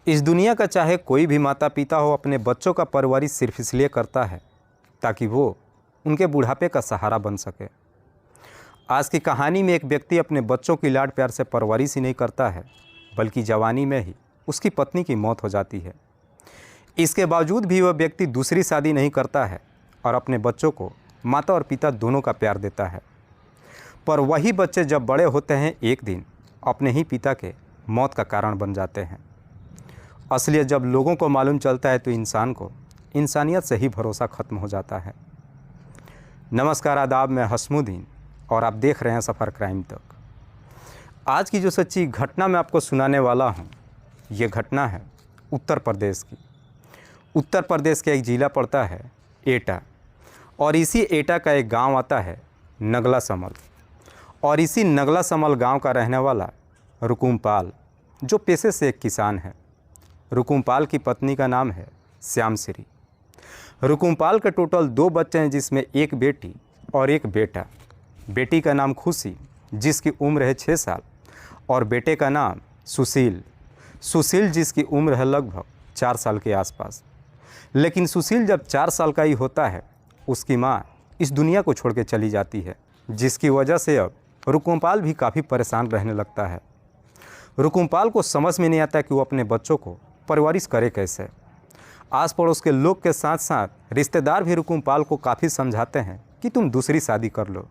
इस दुनिया का चाहे कोई भी माता पिता हो, अपने बच्चों का परवरिश सिर्फ इसलिए करता है ताकि वो उनके बुढ़ापे का सहारा बन सके। आज की कहानी में एक व्यक्ति अपने बच्चों की लाड प्यार से परवरिश ही नहीं करता है, बल्कि जवानी में ही उसकी पत्नी की मौत हो जाती है। इसके बावजूद भी वह व्यक्ति दूसरी शादी नहीं करता है और अपने बच्चों को माता और पिता दोनों का प्यार देता है। पर वही बच्चे जब बड़े होते हैं, एक दिन अपने ही पिता के मौत का कारण बन जाते हैं। असलियत जब लोगों को मालूम चलता है तो इंसान को इंसानियत से ही भरोसा खत्म हो जाता है। नमस्कार, आदाब, मैं हसमुद्दीन और आप देख रहे हैं सफ़र क्राइम तक। आज की जो सच्ची घटना मैं आपको सुनाने वाला हूं, ये घटना है उत्तर प्रदेश की। उत्तर प्रदेश का एक ज़िला पड़ता है एटा, और इसी एटा का एक गांव आता है नगला समल। और इसी नगला समल गांव का रहने वाला रुकुमपाल, जो पेशे से एक किसान है। रुकुमपाल की पत्नी का नाम है श्याम श्री। रुकुमपाल के टोटल 2 बच्चे हैं, जिसमें एक बेटी और एक बेटा। बेटी का नाम खुशी, जिसकी उम्र है 6 साल, और बेटे का नाम सुशील, जिसकी उम्र है लगभग 4 साल के आसपास। लेकिन सुशील जब 4 साल का ही होता है, उसकी माँ इस दुनिया को छोड़ के चली जाती है, जिसकी वजह से अब रुकुमपाल भी काफ़ी परेशान रहने लगता है। रुकुमपाल को समझ में नहीं आता कि वो अपने बच्चों को परवरिश करे कैसे। आस पड़ोस के लोग के साथ साथ रिश्तेदार भी रुकुमपाल को काफ़ी समझाते हैं कि तुम दूसरी शादी कर लो,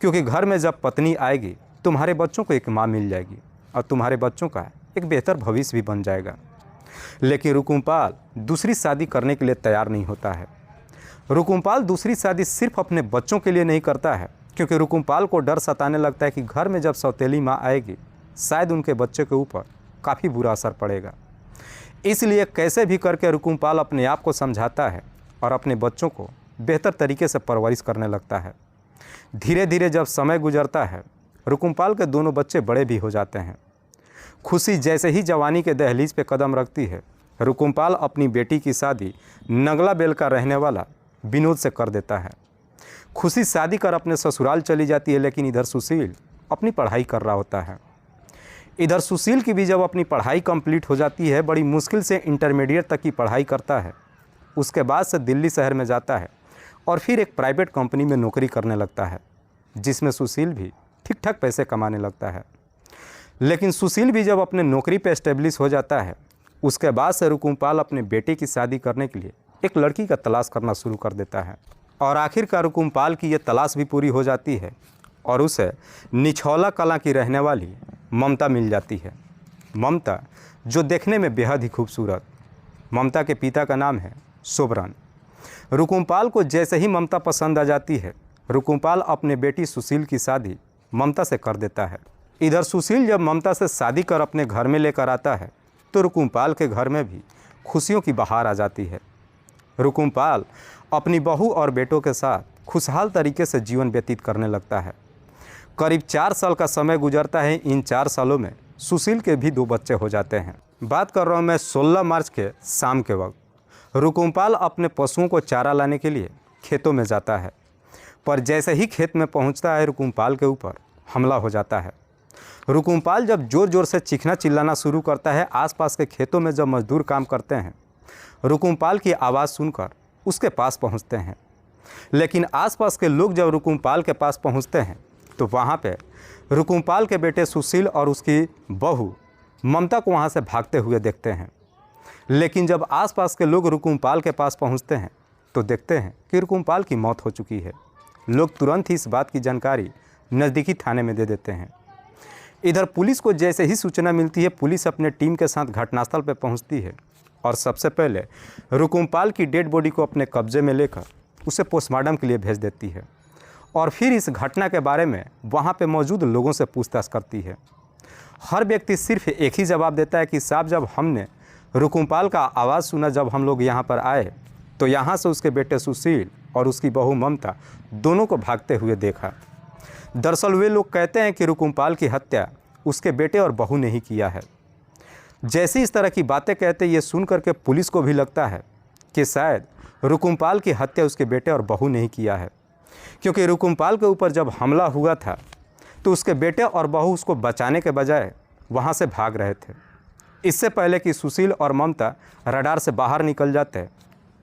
क्योंकि घर में जब पत्नी आएगी तुम्हारे बच्चों को एक माँ मिल जाएगी और तुम्हारे बच्चों का एक बेहतर भविष्य भी बन जाएगा। लेकिन रुकुमपाल दूसरी शादी करने के लिए तैयार नहीं होता है। रुकुमपाल दूसरी शादी सिर्फ अपने बच्चों के लिए नहीं करता है, क्योंकि रुकुमपाल को डर सताने लगता है कि घर में जब सौतेली माँ आएगी, शायद उनके बच्चे के ऊपर काफ़ी बुरा असर पड़ेगा। इसलिए कैसे भी करके रुकुमपाल अपने आप को समझाता है और अपने बच्चों को बेहतर तरीके से परवरिश करने लगता है। धीरे धीरे जब समय गुजरता है, रुकुमपाल के दोनों बच्चे बड़े भी हो जाते हैं। खुशी जैसे ही जवानी के दहलीज पे कदम रखती है, रुकुमपाल अपनी बेटी की शादी नगला बेल का रहने वाला विनोद से कर देता है। खुशी शादी कर अपने ससुराल चली जाती है, लेकिन इधर सुशील अपनी पढ़ाई कर रहा होता है। इधर सुशील की भी जब अपनी पढ़ाई कंप्लीट हो जाती है, बड़ी मुश्किल से इंटरमीडिएट तक की पढ़ाई करता है। उसके बाद से दिल्ली शहर में जाता है और फिर एक प्राइवेट कंपनी में नौकरी करने लगता है, जिसमें सुशील भी ठीक ठाक पैसे कमाने लगता है। लेकिन सुशील भी जब अपने नौकरी पर एस्टेब्लिश हो जाता है, उसके बाद से रुकुमपाल अपने बेटे की शादी करने के लिए एक लड़की का तलाश करना शुरू कर देता है। और आखिरकार रुकुमपाल की ये तलाश भी पूरी हो जाती है और उसे निछौला कला की रहने वाली ममता मिल जाती है। ममता जो देखने में बेहद ही खूबसूरत। ममता के पिता का नाम है सोबरन। रुकुमपाल को जैसे ही ममता पसंद आ जाती है, रुकुमपाल अपने बेटी सुशील की शादी ममता से कर देता है। इधर सुशील जब ममता से शादी कर अपने घर में लेकर आता है, तो रुकुमपाल के घर में भी खुशियों की बहार आ जाती है। रुकुमपाल अपनी बहू और बेटों के साथ खुशहाल तरीके से जीवन व्यतीत करने लगता है। करीब 4 साल का समय गुजरता है। इन 4 सालों में सुशील के भी 2 बच्चे हो जाते हैं। बात कर रहा हूँ मैं 16 मार्च के शाम के वक्त। रुकुमपाल अपने पशुओं को चारा लाने के लिए खेतों में जाता है, पर जैसे ही खेत में पहुँचता है, रुकुमपाल के ऊपर हमला हो जाता है। रुकुमपाल जब ज़ोर ज़ोर से चीखना चिल्लाना शुरू करता है, आसपास के खेतों में जब मजदूर काम करते हैं, रुकुमपाल की आवाज़ सुनकर उसके पास पहुंचते हैं। लेकिन आसपास के लोग जब रुकुमपाल के पास पहुंचते हैं, तो वहां पे रुकुमपाल के बेटे सुशील और उसकी बहू ममता को वहां से भागते हुए देखते हैं। लेकिन जब आसपास के लोग रुकुमपाल के पास पहुंचते हैं, तो देखते हैं कि रुकुमपाल की मौत हो चुकी है। लोग तुरंत ही इस बात की जानकारी नज़दीकी थाने में दे देते हैं। इधर पुलिस को जैसे ही सूचना मिलती है, पुलिस अपने टीम के साथ घटनास्थल पर पहुँचती है और सबसे पहले रुकुमपाल की डेड बॉडी को अपने कब्जे में लेकर उसे पोस्टमार्टम के लिए भेज देती है और फिर इस घटना के बारे में वहाँ पे मौजूद लोगों से पूछताछ करती है। हर व्यक्ति सिर्फ एक ही जवाब देता है कि साहब, जब हमने रुकुमपाल का आवाज़ सुना, जब हम लोग यहाँ पर आए, तो यहाँ से उसके बेटे सुशील और उसकी बहू ममता दोनों को भागते हुए देखा। दरअसल वे लोग कहते हैं कि रुकुमपाल की हत्या उसके बेटे और बहू ने ही किया है। जैसे इस तरह की बातें कहते, ये सुन करके पुलिस को भी लगता है कि शायद रुकुमपाल की हत्या उसके बेटे और बहू ने ही किया है, क्योंकि रुकुमपाल के ऊपर जब हमला हुआ था, तो उसके बेटे और बहू उसको बचाने के बजाय वहाँ से भाग रहे थे। इससे पहले कि सुशील और ममता रडार से बाहर निकल जाते हैं,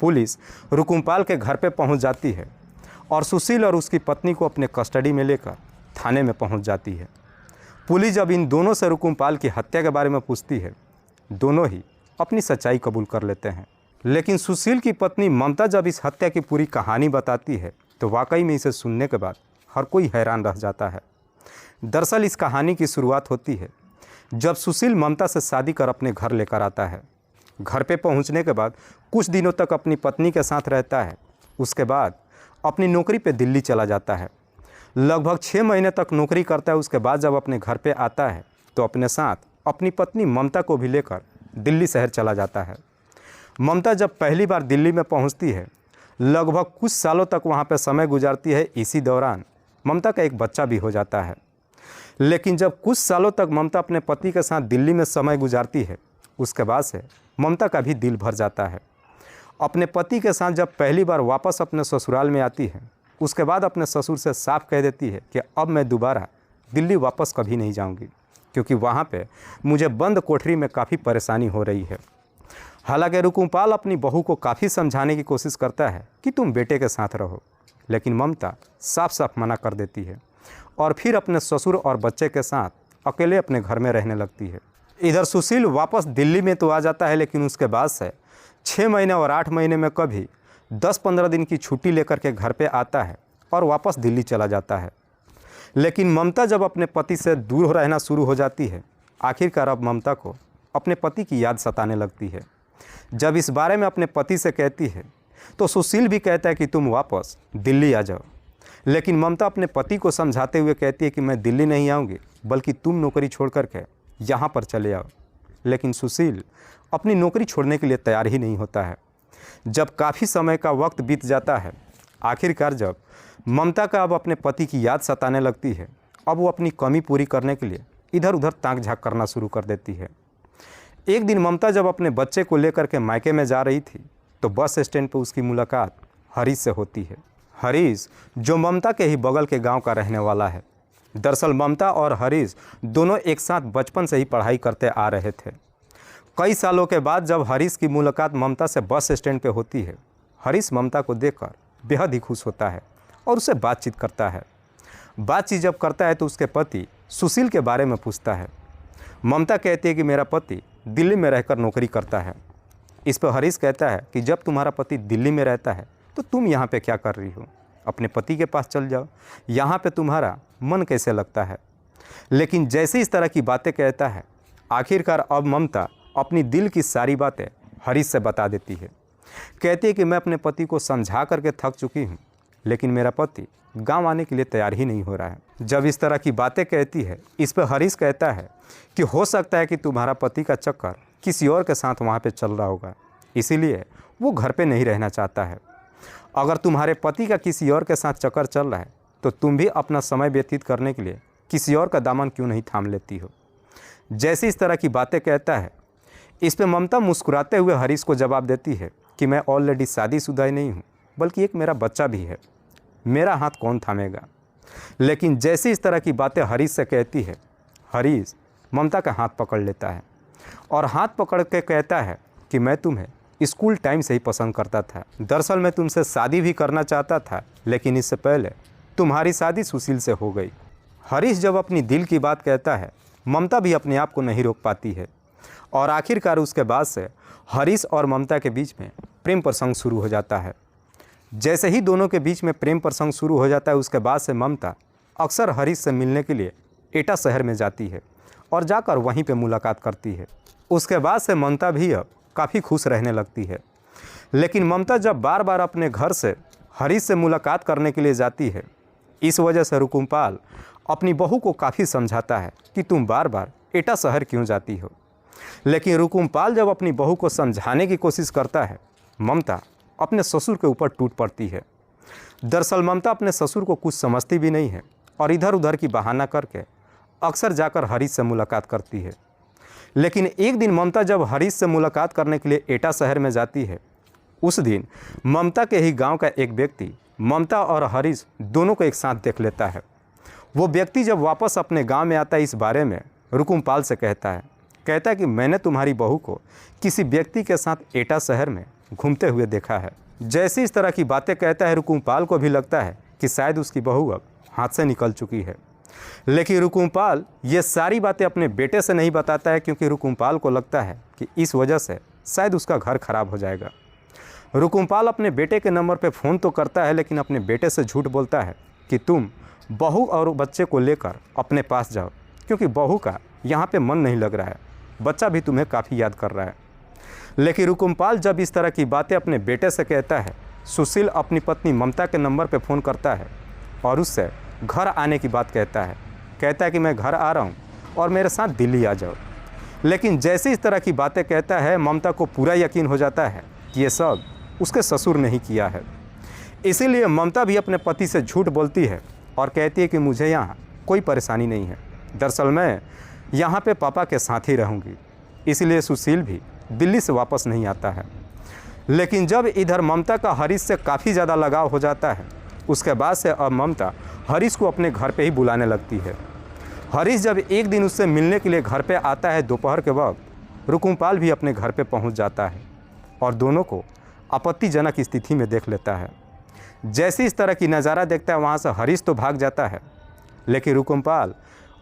पुलिस रुकुमपाल के घर पे पहुंच जाती है और सुशील और उसकी पत्नी को अपने कस्टडी में लेकर थाने में पहुंच जाती है। पुलिस जब इन दोनों से रुकुमपाल की हत्या के बारे में पूछती है, दोनों ही अपनी सच्चाई कबूल कर लेते हैं। लेकिन सुशील की पत्नी ममता जब इस हत्या की पूरी कहानी बताती है तो वाकई में इसे सुनने के बाद हर कोई हैरान रह जाता है। दरअसल इस कहानी की शुरुआत होती है जब सुशील ममता से शादी कर अपने घर लेकर आता है। घर पे पहुंचने के बाद कुछ दिनों तक अपनी पत्नी के साथ रहता है। उसके बाद अपनी नौकरी पे दिल्ली चला जाता है। लगभग 6 महीने तक नौकरी करता है। उसके बाद जब अपने घर पे आता है तो अपने साथ अपनी पत्नी ममता को भी लेकर दिल्ली शहर चला जाता है। ममता जब पहली बार दिल्ली में पहुंचती है, लगभग कुछ सालों तक वहां पे समय गुजारती है। इसी दौरान ममता का एक बच्चा भी हो जाता है। लेकिन जब कुछ सालों तक ममता अपने पति के साथ दिल्ली में समय गुजारती है, उसके बाद से ममता का भी दिल भर जाता है। अपने पति के साथ जब पहली बार वापस अपने ससुराल में आती है, उसके बाद अपने ससुर से साफ कह देती है कि अब मैं दोबारा दिल्ली वापस कभी नहीं जाऊंगी, क्योंकि वहाँ पे मुझे बंद कोठरी में काफ़ी परेशानी हो रही है। हालांकि रुकुमपाल अपनी बहू को काफ़ी समझाने की कोशिश करता है कि तुम बेटे के साथ रहो, लेकिन ममता साफ साफ मना कर देती है और फिर अपने ससुर और बच्चे के साथ अकेले अपने घर में रहने लगती है। इधर सुशील वापस दिल्ली में तो आ जाता है, लेकिन उसके बाद से 6 महीने और 8 महीने में कभी 10-15 दिन की छुट्टी लेकर के घर पे आता है और वापस दिल्ली चला जाता है। लेकिन ममता जब अपने पति से दूर रहना शुरू हो जाती है, आखिरकार अब ममता को अपने पति की याद सताने लगती है। जब इस बारे में अपने पति से कहती है तो सुशील भी कहता है कि तुम वापस दिल्ली आ जाओ। लेकिन ममता अपने पति को समझाते हुए कहती है कि मैं दिल्ली नहीं आऊँगी, बल्कि तुम नौकरी छोड़ करके यहाँ पर चले आओ। लेकिन सुशील अपनी नौकरी छोड़ने के लिए तैयार ही नहीं होता है। जब काफ़ी समय का वक्त बीत जाता है, आखिरकार जब ममता का अब अपने पति की याद सताने लगती है, अब वो अपनी कमी पूरी करने के लिए इधर उधर ताक झाँक करना शुरू कर देती है। एक दिन ममता जब अपने बच्चे को लेकर के मायके में जा रही थी तो बस स्टैंड पर उसकी मुलाकात हरीश से होती है। हरीश जो ममता के ही बगल के गांव का रहने वाला है। दरअसल ममता और हरीश दोनों एक साथ बचपन से ही पढ़ाई करते आ रहे थे। कई सालों के बाद जब हरीश की मुलाकात ममता से बस स्टैंड पे होती है, हरीश ममता को देखकर बेहद ही खुश होता है और उससे बातचीत करता है। बातचीत जब करता है तो उसके पति सुशील के बारे में पूछता है। ममता कहती है कि मेरा पति दिल्ली में रहकर नौकरी करता है। इस पर हरीश कहता है कि जब तुम्हारा पति दिल्ली में रहता है तो तुम यहाँ पे क्या कर रही हो, अपने पति के पास चल जाओ, यहाँ पे तुम्हारा मन कैसे लगता है। लेकिन जैसे इस तरह की बातें कहता है, आखिरकार अब ममता अपनी दिल की सारी बातें हरीश से बता देती है। कहती है कि मैं अपने पति को समझा करके थक चुकी हूँ, लेकिन मेरा पति गांव आने के लिए तैयार ही नहीं हो रहा है। जब इस तरह की बातें कहती है, इस पर हरीश कहता है कि हो सकता है कि तुम्हारा पति का चक्कर किसी और के साथ वहाँ पे चल रहा होगा, इसीलिए वो घर पे नहीं रहना चाहता है। अगर तुम्हारे पति का किसी और के साथ चक्कर चल रहा है तो तुम भी अपना समय व्यतीत करने के लिए किसी और का दामन क्यों नहीं थाम लेती हो। जैसे इस तरह की बातें कहता है, इस पे ममता मुस्कुराते हुए हरीश को जवाब देती है कि मैं ऑलरेडी शादीशुदा ही नहीं हूँ, बल्कि एक मेरा बच्चा भी है, मेरा हाथ कौन थामेगा। लेकिन जैसे इस तरह की बातें हरीश से कहती है, हरीश ममता का हाथ पकड़ लेता है और हाथ पकड़ के कहता है कि मैं तुम्हें स्कूल टाइम से ही पसंद करता था। दरअसल मैं तुमसे शादी भी करना चाहता था, लेकिन इससे पहले तुम्हारी शादी सुशील से हो गई। हरीश जब अपनी दिल की बात कहता है, ममता भी अपने आप को नहीं रोक पाती है और आखिरकार उसके बाद से हरीश और ममता के बीच में प्रेम प्रसंग शुरू हो जाता है। जैसे ही दोनों के बीच में प्रेम प्रसंग शुरू हो जाता है, उसके बाद से ममता अक्सर हरीश से मिलने के लिए एटा शहर में जाती है और जाकर वहीं पे मुलाकात करती है। उसके बाद से ममता भी अब काफ़ी खुश रहने लगती है। लेकिन ममता जब बार बार अपने घर से हरीश से मुलाकात करने के लिए जाती है, इस वजह से रुकुमपाल अपनी बहू को काफ़ी समझाता है कि तुम बार बार एटा शहर क्यों जाती हो। लेकिन रुकुमपाल जब अपनी बहू को समझाने की कोशिश करता है, ममता अपने ससुर के ऊपर टूट पड़ती है। दरअसल ममता अपने ससुर को कुछ समझती भी नहीं है और इधर उधर की बहाना करके अक्सर जाकर हरीश से मुलाकात करती है। लेकिन एक दिन ममता जब हरीश से मुलाकात करने के लिए एटा शहर में जाती है, उस दिन ममता के ही गांव का एक व्यक्ति ममता और हरीश दोनों को एक साथ देख लेता है। वो व्यक्ति जब वापस अपने गांव में आता है, इस बारे में रुकुमपाल से कहता है कहता है कि मैंने तुम्हारी बहू को किसी व्यक्ति के साथ एटा शहर में घूमते हुए देखा है। जैसे इस तरह की बातें कहता है, रुकुमपाल को भी लगता है कि शायद उसकी बहू अब हाथ से निकल चुकी है। लेकिन रुकुमपाल ये सारी बातें अपने बेटे से नहीं बताता है, क्योंकि रुकुमपाल को लगता है कि इस वजह से शायद उसका घर खराब हो जाएगा। रुकुमपाल अपने बेटे के नंबर पे फ़ोन तो करता है, लेकिन अपने बेटे से झूठ बोलता है कि तुम बहू और बच्चे को लेकर अपने पास जाओ, क्योंकि बहू का यहाँ पे मन नहीं लग रहा है, बच्चा भी तुम्हें काफ़ी याद कर रहा है। लेकिन रुकुमपाल जब इस तरह की बातें अपने बेटे से कहता है, सुशील अपनी पत्नी ममता के नंबर पे फ़ोन करता है और उससे घर आने की बात कहता है कि मैं घर आ रहा हूँ और मेरे साथ दिल्ली आ जाओ। लेकिन जैसे इस तरह की बातें कहता है, ममता को पूरा यकीन हो जाता है कि ये सब उसके ससुर ने ही किया है। इसीलिए ममता भी अपने पति से झूठ बोलती है और कहती है कि मुझे यहाँ कोई परेशानी नहीं है, दरअसल मैं यहाँ पे पापा के साथ ही रहूँगी। इसलिए सुशील भी दिल्ली से वापस नहीं आता है। लेकिन जब इधर ममता का हरीश से काफ़ी ज़्यादा लगाव हो जाता है, उसके बाद से अब ममता हरीश को अपने घर पे ही बुलाने लगती है। हरीश जब एक दिन उससे मिलने के लिए घर पे आता है दोपहर के वक्त, रुकुमपाल भी अपने घर पे पहुंच जाता है और दोनों को आपत्तिजनक स्थिति में देख लेता है। जैसे इस तरह की नज़ारा देखता है, वहाँ से हरीश तो भाग जाता है, लेकिन रुकुमपाल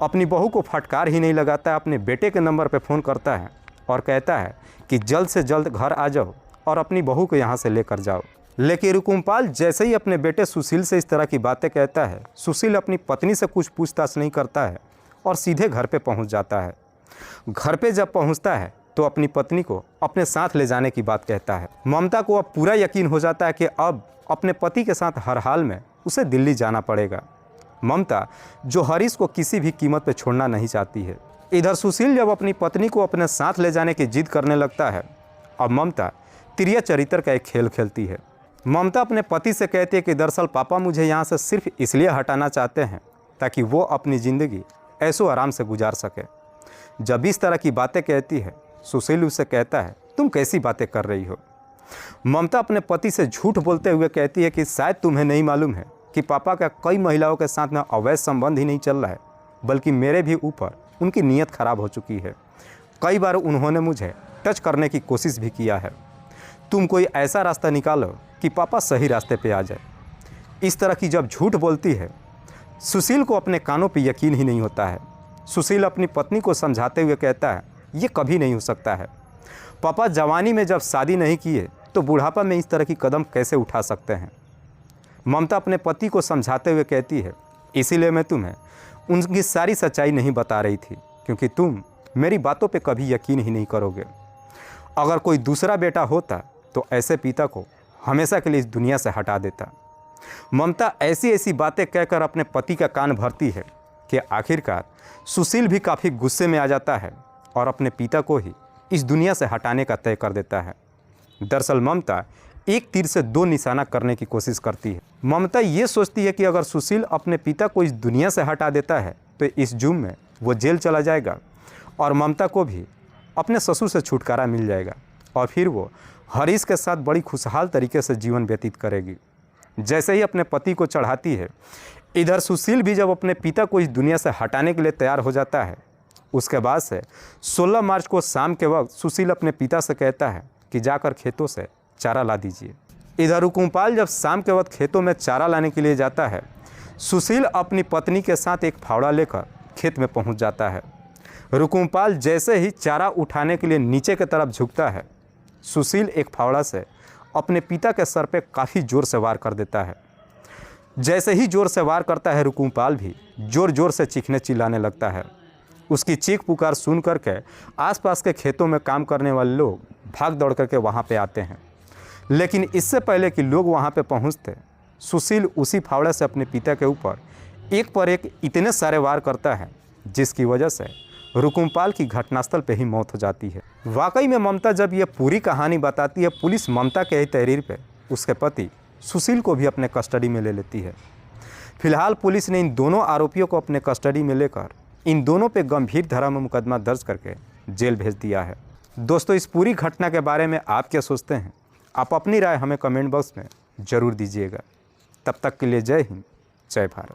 अपनी बहू को फटकार ही नहीं लगाता है, अपने बेटे के नंबर पर फ़ोन करता है और कहता है कि जल्द से जल्द घर आ जाओ और अपनी बहू को यहाँ से लेकर जाओ। लेकिन रुकुमपाल जैसे ही अपने बेटे सुशील से इस तरह की बातें कहता है, सुशील अपनी पत्नी से कुछ पूछताछ नहीं करता है और सीधे घर पे पहुंच जाता है। घर पे जब पहुंचता है तो अपनी पत्नी को अपने साथ ले जाने की बात कहता है। ममता को अब पूरा यकीन हो जाता है कि अब अपने पति के साथ हर हाल में उसे दिल्ली जाना पड़ेगा। ममता जो हरीश को किसी भी कीमत पर छोड़ना नहीं चाहती है। इधर सुशील जब अपनी पत्नी को अपने साथ ले जाने की जिद करने लगता है, अब ममता तिरिया चरित्र का एक खेल खेलती है। ममता अपने पति से कहती है कि दरअसल पापा मुझे यहाँ से सिर्फ इसलिए हटाना चाहते हैं ताकि वो अपनी ज़िंदगी ऐसो आराम से गुजार सके। जब इस तरह की बातें कहती है, सुशील उससे कहता है तुम कैसी बातें कर रही हो। ममता अपने पति से झूठ बोलते हुए कहती है कि शायद तुम्हें नहीं मालूम है कि पापा का कई महिलाओं के साथ में अवैध संबंध ही नहीं चल रहा है, बल्कि मेरे भी ऊपर उनकी नीयत खराब हो चुकी है। कई बार उन्होंने मुझे टच करने की कोशिश भी किया है। तुम कोई ऐसा रास्ता निकालो कि पापा सही रास्ते पे आ जाए। इस तरह की जब झूठ बोलती है, सुशील को अपने कानों पे यकीन ही नहीं होता है। सुशील अपनी पत्नी को समझाते हुए कहता है ये कभी नहीं हो सकता है। पापा जवानी में जब शादी नहीं किए तो बुढ़ापा में इस तरह की कदम कैसे उठा सकते हैं। ममता अपने पति को समझाते हुए कहती है इसीलिए मैं तुम्हें उनकी सारी सच्चाई नहीं बता रही थी, क्योंकि तुम मेरी बातों पे कभी यकीन ही नहीं करोगे। अगर कोई दूसरा बेटा होता तो ऐसे पिता को हमेशा के लिए इस दुनिया से हटा देता। ममता ऐसी ऐसी बातें कहकर अपने पति का कान भरती है कि आखिरकार सुशील भी काफ़ी गुस्से में आ जाता है और अपने पिता को ही इस दुनिया से हटाने का तय कर देता है। दरअसल ममता एक तीर से दो निशाना करने की कोशिश करती है। ममता ये सोचती है कि अगर सुशील अपने पिता को इस दुनिया से हटा देता है तो इस जुर्म में वो जेल चला जाएगा और ममता को भी अपने ससुर से छुटकारा मिल जाएगा और फिर वो हरीश के साथ बड़ी खुशहाल तरीके से जीवन व्यतीत करेगी। जैसे ही अपने पति को चढ़ाती है, इधर सुशील भी जब अपने पिता को इस दुनिया से हटाने के लिए तैयार हो जाता है, उसके बाद से 16 मार्च को शाम के वक्त सुशील अपने पिता से कहता है कि जाकर खेतों से चारा ला दीजिए। इधर रुकुमपाल जब शाम के वक्त खेतों में चारा लाने के लिए जाता है, सुशील अपनी पत्नी के साथ एक फावड़ा लेकर खेत में पहुंच जाता है। रुकुमपाल जैसे ही चारा उठाने के लिए नीचे की तरफ झुकता है, सुशील एक फावड़ा से अपने पिता के सर पे काफ़ी ज़ोर से वार कर देता है। जैसे ही ज़ोर से वार करता है, रुकुमपाल भी ज़ोर ज़ोर से चीखने चिल्लाने लगता है। उसकी चीख पुकार सुन करके आसपास के खेतों में काम करने वाले लोग भाग दौड़ करके वहाँ पे आते हैं। लेकिन इससे पहले कि लोग वहाँ पे पहुँचते, सुशील उसी फावड़े से अपने पिता के ऊपर एक पर एक इतने सारे वार करता है जिसकी वजह से रुकुमपाल की घटनास्थल पे ही मौत हो जाती है। वाकई में ममता जब ये पूरी कहानी बताती है, पुलिस ममता के ही तहरीर पे उसके पति सुशील को भी अपने कस्टडी में ले लेती है। फिलहाल पुलिस ने इन दोनों आरोपियों को अपने कस्टडी में लेकर इन दोनों पे गंभीर धारा में मुकदमा दर्ज करके जेल भेज दिया है। दोस्तों, इस पूरी घटना के बारे में आप क्या सोचते हैं? आप अपनी राय हमें कमेंट बॉक्स में ज़रूर दीजिएगा। तब तक के लिए जय हिंद, जय भारत।